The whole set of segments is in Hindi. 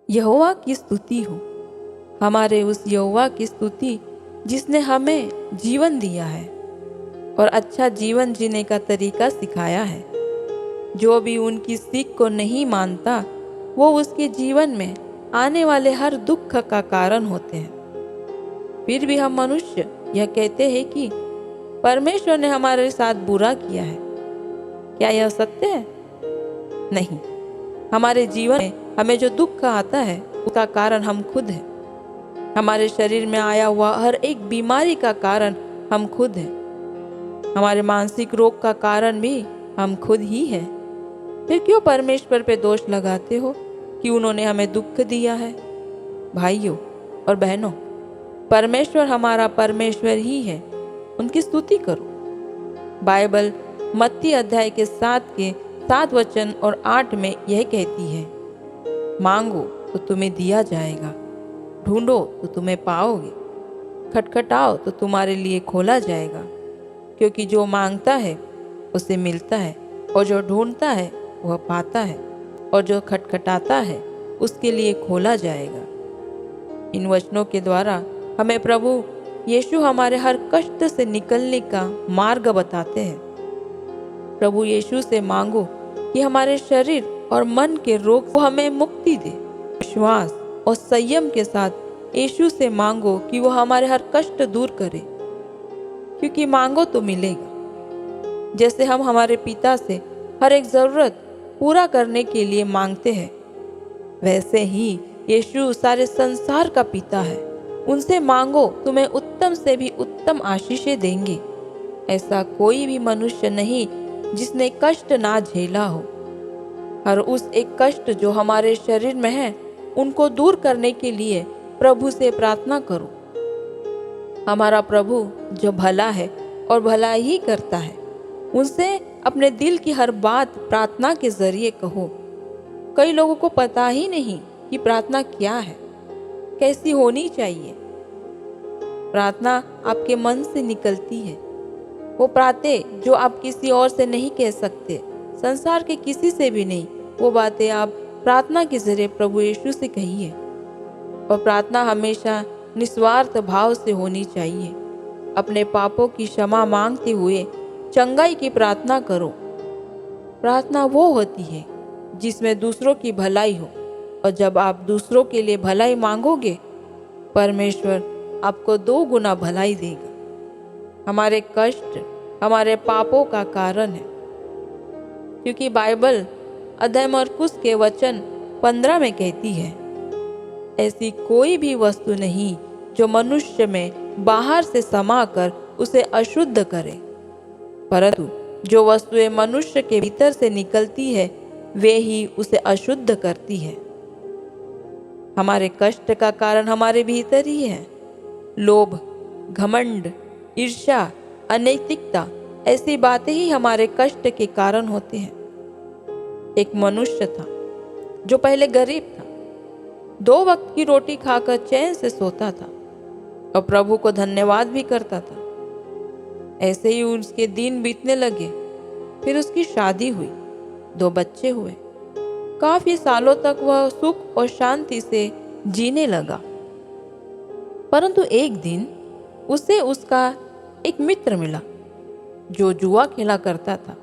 यहोवा की स्तुति हो, हमारे उस यहोवा की स्तुति जिसने हमें जीवन दिया है और अच्छा जीवन जीने का तरीका सिखाया है। जो भी उनकी सीख को नहीं मानता वो उसके जीवन में आने वाले हर दुख का कारण होते हैं। फिर भी हम मनुष्य यह कहते हैं कि परमेश्वर ने हमारे साथ बुरा किया है। क्या यह सत्य है? नहीं। हमारे जीवन में हमें जो दुख आता है उसका कारण हम खुद हैं। हमारे शरीर में आया हुआ हर एक बीमारी का कारण हम खुद हैं। हमारे मानसिक रोग का कारण भी हम खुद ही हैं। फिर क्यों परमेश्वर पे दोष लगाते हो कि उन्होंने हमें दुख दिया है? भाइयों और बहनों, परमेश्वर हमारा परमेश्वर ही है, उनकी स्तुति करो। बाइबल मत्ती अध्याय के 7 वचन और 8 में यह कहती है, मांगो तो तुम्हें दिया जाएगा, ढूंढो तो तुम्हें पाओगे, खटखटाओ तो तुम्हारे लिए खोला जाएगा। क्योंकि जो मांगता है उसे मिलता है, और जो ढूंढता है वह पाता है, और जो खटखटाता है उसके लिए खोला जाएगा। इन वचनों के द्वारा हमें प्रभु यीशु हमारे हर कष्ट से निकलने का मार्ग बताते हैं। प्रभु यीशु से मांगो कि हमारे शरीर और मन के रोग को हमें मुक्ति दे। विश्वास और संयम के साथ यीशु से मांगो कि वो हमारे हर कष्ट दूर करे, क्योंकि मांगो तो मिलेगा। जैसे हम हमारे पिता से हर एक जरूरत पूरा करने के लिए मांगते हैं, वैसे ही यीशु सारे संसार का पिता है। उनसे मांगो, तुम्हें उत्तम से भी उत्तम आशीषें देंगे। ऐसा कोई भी मनुष्य नहीं जिसने कष्ट ना झेला हो। हर उस एक कष्ट जो हमारे शरीर में है उनको दूर करने के लिए प्रभु से प्रार्थना करो। हमारा प्रभु जो भला है और भला ही करता है, उनसे अपने दिल की हर बात प्रार्थना के जरिए कहो। कई लोगों को पता ही नहीं कि प्रार्थना क्या है, कैसी होनी चाहिए। प्रार्थना आपके मन से निकलती है। वो बातें जो आप किसी और से नहीं कह सकते, संसार के किसी से भी नहीं, वो बातें आप प्रार्थना के जरिए प्रभु यीशु से कहिए। और प्रार्थना हमेशा निस्वार्थ भाव से होनी चाहिए। अपने पापों की क्षमा मांगते हुए चंगाई की प्रार्थना करो। प्रार्थना वो होती है जिसमें दूसरों की भलाई हो, और जब आप दूसरों के लिए भलाई मांगोगे, परमेश्वर आपको 2 गुना भलाई देगा। हमारे कष्ट हमारे पापों का कारण है, क्योंकि बाइबल अध्याय मरकुस के वचन 15 में कहती है, ऐसी कोई भी वस्तु नहीं जो मनुष्य में बाहर से समाकर उसे अशुद्ध करे, परंतु जो वस्तुएं मनुष्य के भीतर से निकलती है वे ही उसे अशुद्ध करती है। हमारे कष्ट का कारण हमारे भीतर ही है। लोभ, घमंड, ईर्ष्या, अनैतिकता, ऐसी बातें ही हमारे कष्ट के कारण होते हैं। एक मनुष्य था जो पहले गरीब था, 2 वक्त की रोटी खाकर चैन से सोता था और प्रभु को धन्यवाद भी करता था। ऐसे ही उसके दिन बीतने लगे। फिर उसकी शादी हुई, 2 बच्चे हुए। काफी सालों तक वह सुख और शांति से जीने लगा। परंतु एक दिन उसे उसका एक मित्र मिला जो जुआ खेला करता था,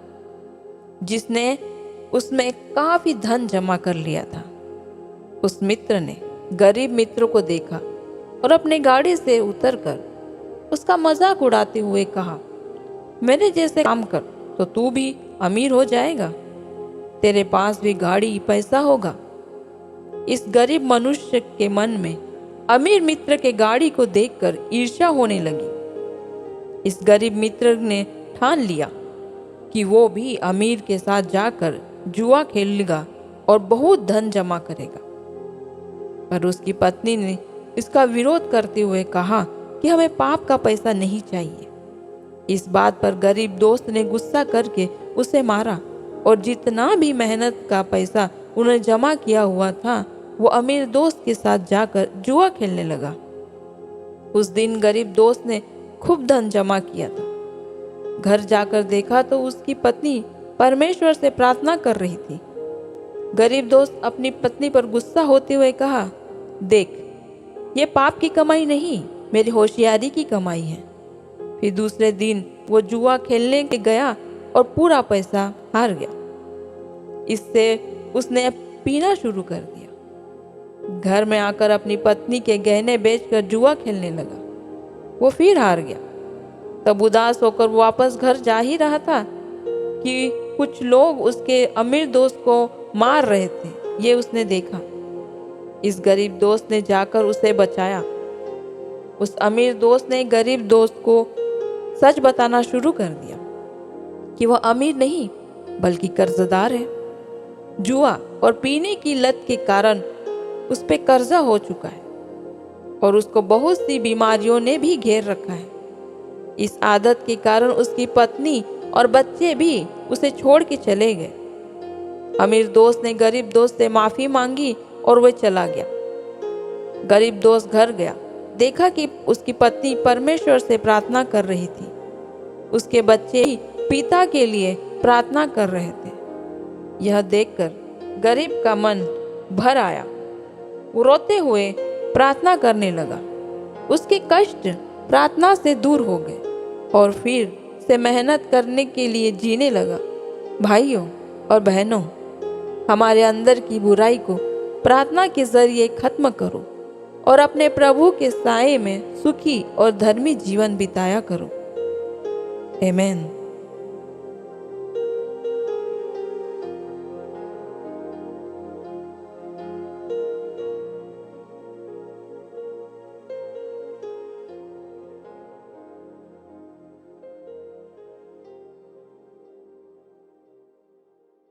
जिसने उसमें काफी धन जमा कर लिया था। उस मित्र ने गरीब मित्र को देखा और अपने गाड़ी से उतरकर उसका मजाक उड़ाते हुए कहा, मेरे जैसे काम कर तो तू भी अमीर हो जाएगा, तेरे पास भी गाड़ी पैसा होगा। इस गरीब मनुष्य के मन में अमीर मित्र के गाड़ी को देखकर ईर्ष्या होने लगी। इस गरीब मित्र ने ठान लिया कि वो भी अमीर के साथ जाकर जुआ खेलेगा और बहुत धन जमा करेगा। पर उसकी पत्नी ने इसका विरोध करते हुए कहा कि हमें पाप का पैसा नहीं चाहिए। इस बात पर गरीब दोस्त ने गुस्सा करके उसे मारा, और जितना भी मेहनत का पैसा उन्होंने जमा किया हुआ था वो अमीर दोस्त के साथ जाकर जुआ खेलने लगा। उस दिन गरीब दोस्त ने खूब धन जमा किया था। घर जाकर देखा तो उसकी पत्नी परमेश्वर से प्रार्थना कर रही थी। गरीब दोस्त अपनी पत्नी पर गुस्सा होते हुए कहा, देख, ये पाप की कमाई नहीं, मेरी होशियारी की कमाई है। फिर दूसरे दिन वो जुआ खेलने के गया और पूरा पैसा हार गया। इससे उसने पीना शुरू कर दिया। घर में आकर अपनी पत्नी के गहने बेचकर जुआ खेलने लगा। वो फिर हार गया। तब उदास होकर वो वापस घर जा ही रहा था कि कुछ लोग उसके अमीर दोस्त को मार रहे थे। ये उसने देखा। इस गरीब दोस्त ने जाकर उसे बचाया। उस अमीर दोस्त ने गरीब दोस्त को सच बताना शुरू कर दिया कि वह अमीर नहीं बल्कि कर्जदार है। जुआ और पीने की लत के कारण उस पे कर्जा हो चुका है और उसको बहुत सी बीमारियों ने भी घेर रखा है। इस आदत के कारण उसकी पत्नी और बच्चे भी उसे छोड़ के चले गए। अमीर दोस्त ने गरीब दोस्त से माफी मांगी और वह चला गया। गरीब दोस्त घर गया, देखा कि उसकी पत्नी परमेश्वर से प्रार्थना कर रही थी। उसके बच्चे ही पिता के लिए प्रार्थना कर रहे थे। यह देखकर गरीब का मन भर आया। वो रोते हुए प्रार्थना करने लगा। उसके कष्ट प्रार्थना से दूर हो गए और फिर से मेहनत करने के लिए जीने लगा। भाइयों और बहनों, हमारे अंदर की बुराई को प्रार्थना के जरिए खत्म करो और अपने प्रभु के साए में सुखी और धर्मी जीवन बिताया करो। आमीन।